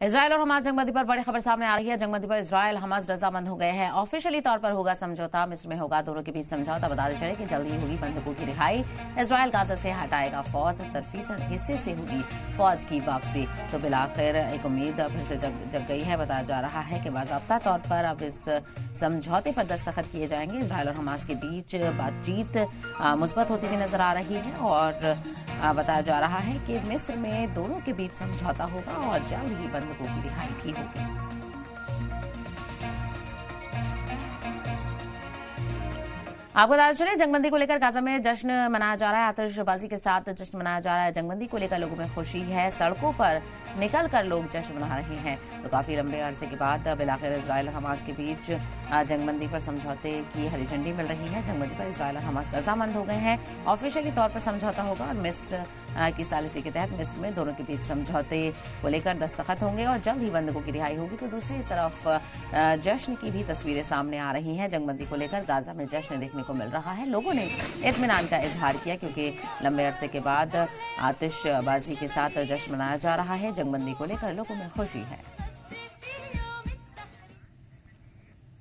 Israel और Hamas जंगबंदी पर बड़ी खबर सामने आ रही है। जंगबंदी पर इजरायल हमास रजामंद हो गए हैं। ऑफिशियली तौर पर होगा समझौता, मिस्र में होगा दोनों के बीच समझौता। बताते चले कि जल्द ही होगी बंधकों की रिहाई। इजरायल गाजा से हटाएगा फौज, तरफीस हिस्से से होगी फौज की वापसी। तो बिलाखिर एक उम्मीद फिर से जग गई है। बताया जा रहा है कि बाज़ाब्ता तौर पर अब इस समझौते पर दस्तखत किए जाएंगे। इजरायल और हमास के बीच बातचीत मुस्बत होती हुई नजर आ रही है और बताया जा रहा है कि मिस्र में दोनों के बीच समझौता होगा और जल्द ही बंधकों की रिहाई भी होगी। आपको बता चले जंगबंदी को लेकर गाजा में जश्न मनाया जा रहा है। आतिशबाजी के साथ जश्न मनाया जा रहा है। जंगबंदी को लेकर लोगों में खुशी है। सड़कों पर निकलकर लोग जश्न मना रहे हैं। तो काफी लंबे अरसे के बाद बिलाखिर इजरायल और हमास के बीच जंगबंदी पर समझौते की हरी झंडी मिल रही है। जंगबंदी पर इजरायल और हमास रजामंद हो गए हैं। ऑफिशियली तौर पर समझौता होगा और मिस्र की सालिसी के तहत मिस्र में दोनों के बीच समझौते को लेकर दस्तखत होंगे और जल्द ही बंधकों की रिहाई होगी। तो दूसरी तरफ जश्न की भी तस्वीरें सामने आ रही हैं। जंगबंदी को लेकर गाजा में जश्न देखने को मिल रहा है। लोगों ने इत्मीनान का इजहार किया क्योंकि लंबे अरसे के बाद आतिशबाजी के साथ जश्न मनाया जा रहा है। जंगबंदी को लेकर लोगों में खुशी है।